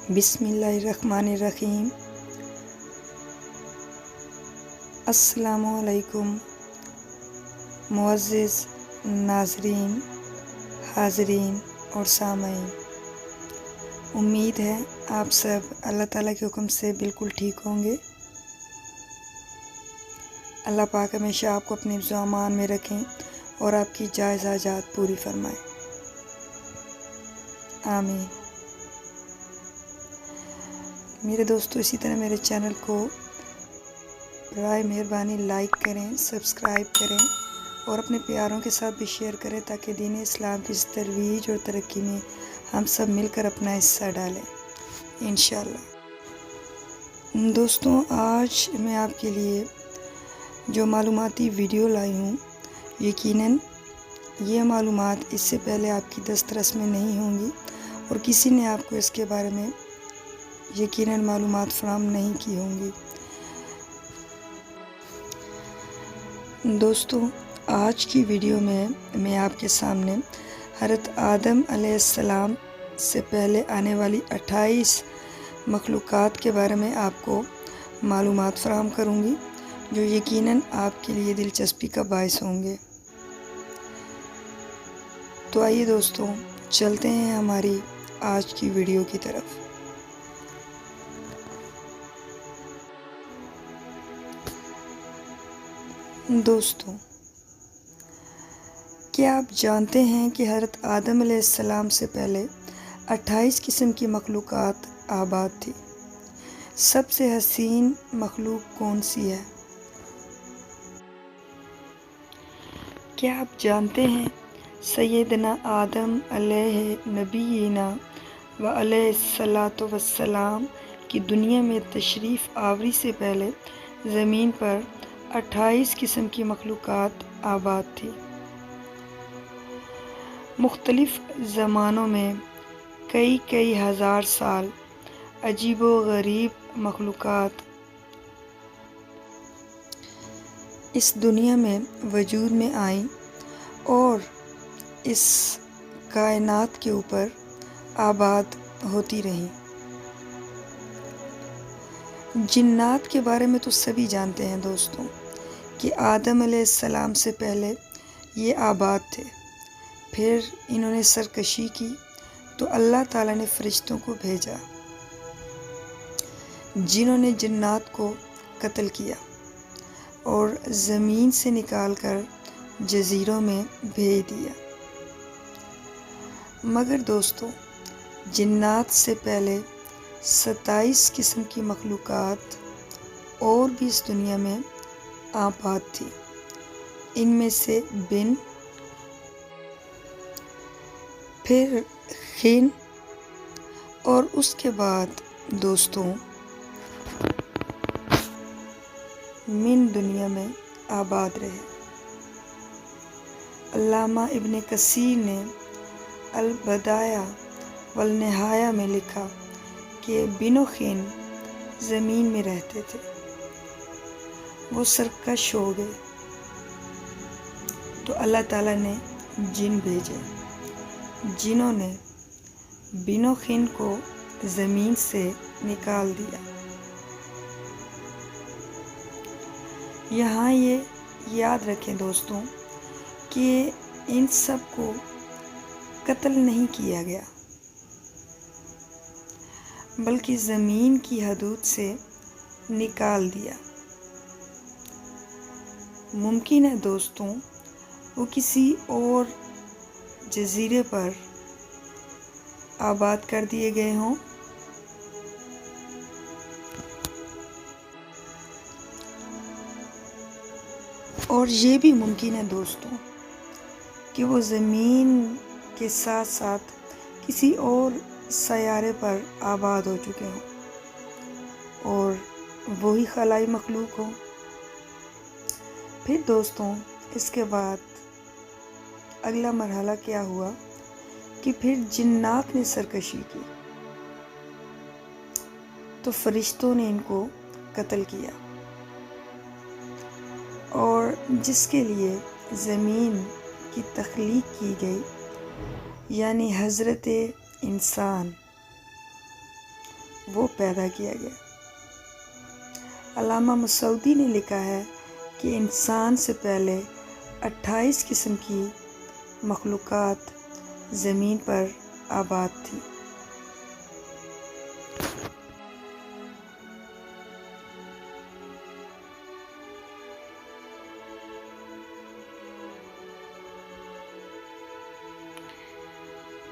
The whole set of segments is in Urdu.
بسم اللہ الرحمن الرحیم۔ السلام علیکم معزز ناظرین، حاضرین اور سامعین، امید ہے آپ سب اللہ تعالیٰ کے حکم سے بالکل ٹھیک ہوں گے۔ اللہ پاک ہمیشہ آپ کو اپنے حفظ و امان میں رکھیں اور آپ کی جائز حاجات پوری فرمائیں، آمین۔ میرے دوستو، اسی طرح میرے چینل کو برائے مہربانی لائک کریں، سبسکرائب کریں اور اپنے پیاروں کے ساتھ بھی شیئر کریں تاکہ دین اسلام کی ترویج اور ترقی میں ہم سب مل کر اپنا حصہ ڈالیں انشاءاللہ۔ دوستوں، آج میں آپ کے لیے جو معلوماتی ویڈیو لائی ہوں، یقیناً یہ معلومات اس سے پہلے آپ کی دسترس میں نہیں ہوں گی اور کسی نے آپ کو اس کے بارے میں یقیناً معلومات فراہم نہیں کی ہوں گی۔ دوستو، آج کی ویڈیو میں آپ کے سامنے حضرت آدم علیہ السلام سے پہلے آنے والی 28 مخلوقات کے بارے میں آپ کو معلومات فراہم کروں گی جو یقیناً آپ کے لیے دلچسپی کا باعث ہوں گے۔ تو آئیے دوستو، چلتے ہیں ہماری آج کی ویڈیو کی طرف۔ دوستو، کیا آپ جانتے ہیں کہ حضرت آدم علیہ السلام سے پہلے 28 قسم کی مخلوقات آباد تھی؟ سب سے حسین مخلوق کون سی ہے؟ کیا آپ جانتے ہیں سیدنا آدم علیہ نبینا و علیہ الصلاۃ والسلام کی دنیا میں تشریف آوری سے پہلے زمین پر 28 قسم کی مخلوقات آباد تھی۔ مختلف زمانوں میں کئی ہزار سال عجیب و غریب مخلوقات اس دنیا میں وجود میں آئیں اور اس کائنات کے اوپر آباد ہوتی رہیں۔ جنات کے بارے میں تو سبھی جانتے ہیں دوستوں کہ آدم علیہ السلام سے پہلے یہ آباد تھے، پھر انہوں نے سرکشی کی تو اللہ تعالیٰ نے فرشتوں کو بھیجا جنہوں نے جنات کو قتل کیا اور زمین سے نکال کر جزیروں میں بھیج دیا۔ مگر دوستو، جنات سے پہلے 27 قسم کی مخلوقات اور بھی اس دنیا میں آباد تھی۔ ان میں سے بن، پھر خن اور اس کے بعد دوستوں من دنیا میں آباد رہے۔ علامہ ابن کثیر نے البدایہ والنہایہ میں لکھا کہ بن و خن زمین میں رہتے تھے، وہ سرکش ہو گئے تو اللہ تعالیٰ نے جن بھیجے جنہوں نے بن و خن کو زمین سے نکال دیا۔ یہاں یہ یاد رکھیں دوستوں کہ ان سب کو قتل نہیں کیا گیا بلکہ زمین کی حدود سے نکال دیا۔ ممکن ہے دوستوں وہ کسی اور جزیرے پر آباد کر دیے گئے ہوں، اور یہ بھی ممکن ہے دوستوں کہ وہ زمین کے ساتھ ساتھ کسی اور سیارے پر آباد ہو چکے ہوں اور وہی خلائی مخلوق ہو۔ پھر دوستوں اس کے بعد اگلا مرحلہ کیا ہوا کہ پھر جنات نے سرکشی کی تو فرشتوں نے ان کو قتل کیا، اور جس کے لیے زمین کی تخلیق کی گئی، یعنی حضرت انسان وہ پیدا کیا گیا۔ علامہ مسعودی نے لکھا ہے کہ انسان سے پہلے 28 قسم کی مخلوقات زمین پر آباد تھی۔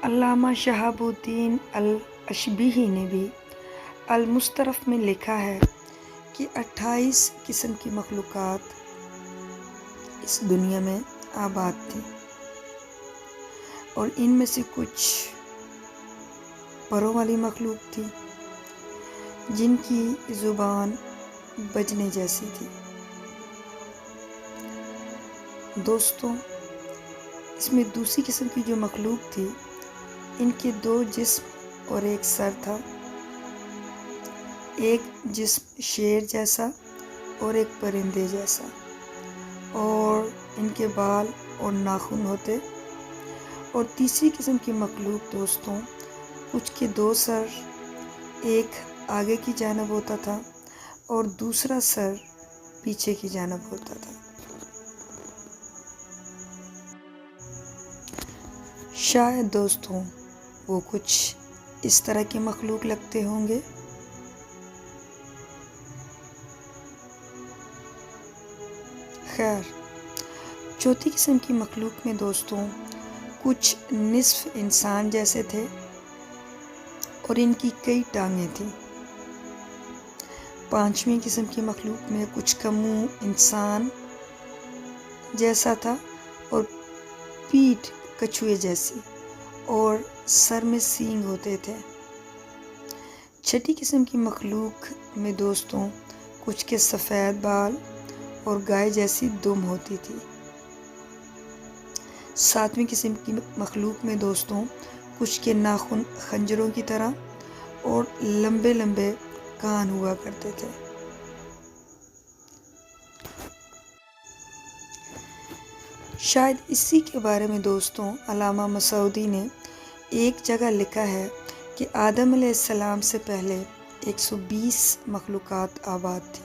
علامہ شہاب الدین الاشبیہی نے بھی المصطرف میں لکھا ہے کہ 28 قسم کی مخلوقات اس دنیا میں آباد تھی، اور ان میں سے کچھ پروں والی مخلوق تھی جن کی زبان بجنے جیسی تھی۔ دوستوں، اس میں دوسری قسم کی جو مخلوق تھی، ان کے 2 جسم اور 1 سر تھا۔ ایک جسم شیر جیسا اور ایک پرندے جیسا، اور ان کے بال اور ناخن ہوتے۔ اور تیسری قسم کی مخلوق دوستوں، کچھ کے 2 سر، ایک آگے کی جانب ہوتا تھا اور دوسرا سر پیچھے کی جانب ہوتا تھا۔ شاید دوستوں وہ کچھ اس طرح کی مخلوق لگتے ہوں گے۔ خیر، چوتھی قسم کی مخلوق میں دوستوں کچھ نصف انسان جیسے تھے اور ان کی کئی ٹانگیں تھیں۔ پانچویں قسم کی مخلوق میں کچھ کا منہ انسان جیسا تھا اور پیٹھ کچھوے جیسی، اور سر میں سینگ ہوتے تھے۔ چھٹی قسم کی مخلوق میں دوستوں کچھ کے سفید بال اور گائے جیسی دم ہوتی تھی۔ ساتویں قسم کی مخلوق میں دوستوں کچھ کے ناخن خنجروں کی طرح اور لمبے لمبے کان ہوا کرتے تھے۔ شاید اسی کے بارے میں دوستوں علامہ مسعودی نے ایک جگہ لکھا ہے کہ آدم علیہ السلام سے پہلے 120 مخلوقات آباد تھی،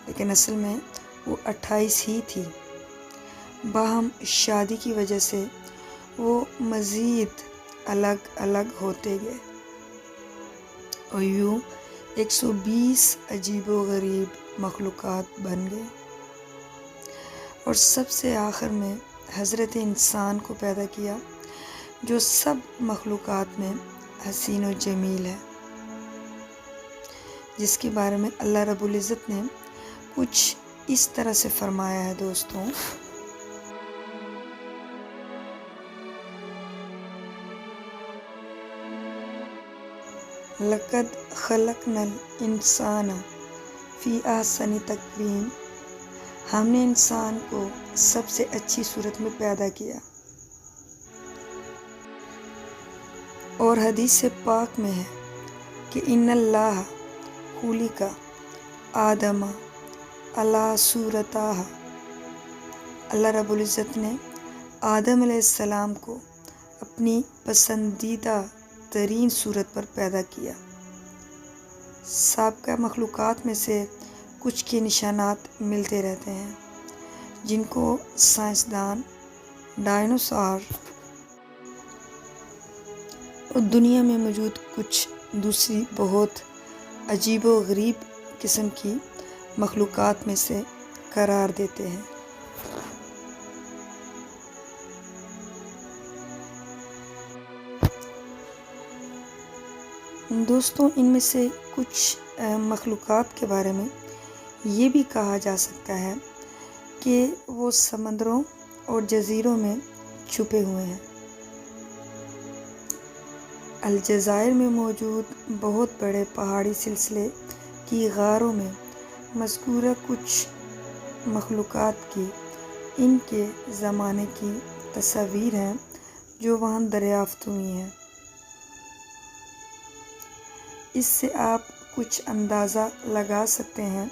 لیکن اصل میں وہ 28 ہی تھی۔ باہم شادی کی وجہ سے وہ مزید الگ الگ ہوتے گئے اور یوں 120 عجیب و غریب مخلوقات بن گئے، اور سب سے آخر میں حضرت انسان کو پیدا کیا جو سب مخلوقات میں حسین و جمیل ہے، جس کے بارے میں اللہ رب العزت نے کچھ اس طرح سے فرمایا ہے دوستوں۔ لَقَدْ خَلَقْنَا الْإِنسَانَ فِي أَحْسَنِ تَقْوِيمٍ، ہم نے انسان کو سب سے اچھی صورت میں پیدا کیا۔ اور حدیث پاک میں ہے کہ ان اللہ خلق آدم علی صورتہ، اللہ رب العزت نے آدم علیہ السلام کو اپنی پسندیدہ ترین صورت پر پیدا کیا۔ سابقہ مخلوقات میں سے کچھ کے نشانات ملتے رہتے ہیں، جن کو سائنسدان ڈائنوسار اور دنیا میں موجود کچھ دوسری بہت عجیب و غریب قسم کی مخلوقات میں سے قرار دیتے ہیں۔ دوستوں، ان میں سے کچھ مخلوقات کے بارے میں یہ بھی کہا جا سکتا ہے کہ وہ سمندروں اور جزیروں میں چھپے ہوئے ہیں۔ الجزائر میں موجود بہت بڑے پہاڑی سلسلے کی غاروں میں مذکورہ کچھ مخلوقات کی ان کے زمانے کی تصاویر ہیں جو وہاں دریافت ہوئی ہیں۔ اس سے آپ کچھ اندازہ لگا سکتے ہیں۔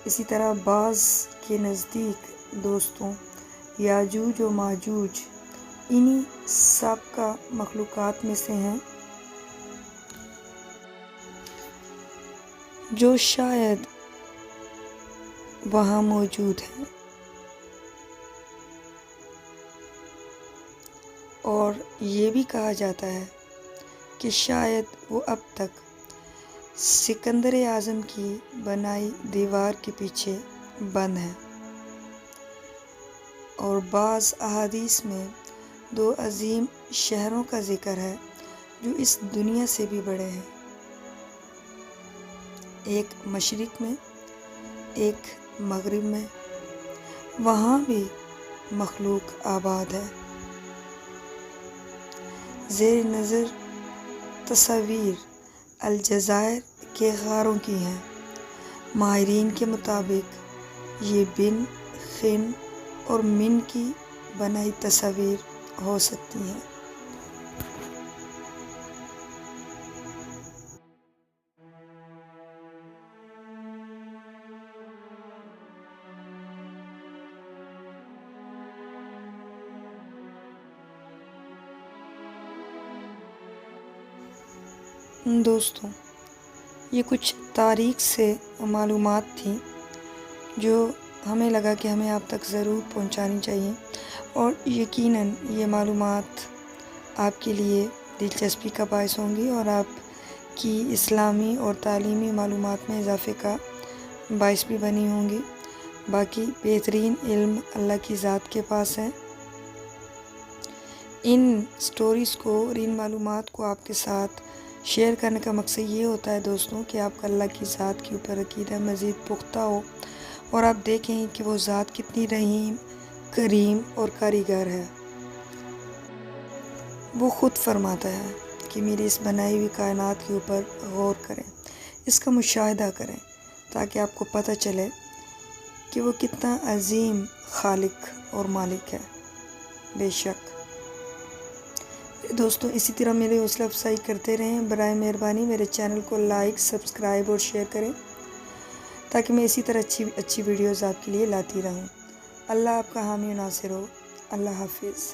اسی طرح بعض کے نزدیک دوستوں یاجوج و ماجوج انہی سابقہ مخلوقات میں سے ہیں جو شاید وہاں موجود ہیں اور یہ بھی کہا جاتا ہے کہ شاید وہ اب تک سکندر اعظم کی بنائی دیوار کے پیچھے بند ہیں، اور بعض احادیث میں 2 عظیم شہروں کا ذکر ہے جو اس دنیا سے بھی بڑے ہیں، ایک مشرق میں، ایک مغرب میں، وہاں بھی مخلوق آباد ہے۔ زیر نظر تصاویر الجزائر کے غاروں کی ہیں۔ ماہرین کے مطابق یہ بن، خن اور من کی بنائی تصاویر ہو سکتی ہیں۔ دوستوں، یہ کچھ تاریخ سے معلومات تھیں جو ہمیں لگا کہ ہمیں آپ تک ضرور پہنچانی چاہیے، اور یقیناً یہ معلومات آپ کے لیے دلچسپی کا باعث ہوں گی اور آپ کی اسلامی اور تعلیمی معلومات میں اضافے کا باعث بھی بنی ہوں گی۔ باقی بہترین علم اللہ کی ذات کے پاس ہے۔ ان سٹوریز کو اور ان معلومات کو آپ کے ساتھ شیئر کرنے کا مقصد یہ ہوتا ہے دوستوں کہ آپ کا اللہ کی ذات کے اوپر عقیدہ مزید پختہ ہو، اور آپ دیکھیں کہ وہ ذات کتنی رحیم، کریم اور کاریگر ہے۔ وہ خود فرماتا ہے کہ میری اس بنائی ہوئی کائنات کے اوپر غور کریں، اس کا مشاہدہ کریں، تاکہ آپ کو پتہ چلے کہ وہ کتنا عظیم خالق اور مالک ہے۔ بے شک دوستوں، اسی طرح میری حوصلہ افزائی کرتے رہیں۔ برائے مہربانی میرے چینل کو لائک، سبسکرائب اور شیئر کریں تاکہ میں اسی طرح اچھی ویڈیوز آپ کے لیے لاتی رہوں۔ اللہ آپ کا حامی و ناصر ہو۔ اللہ حافظ۔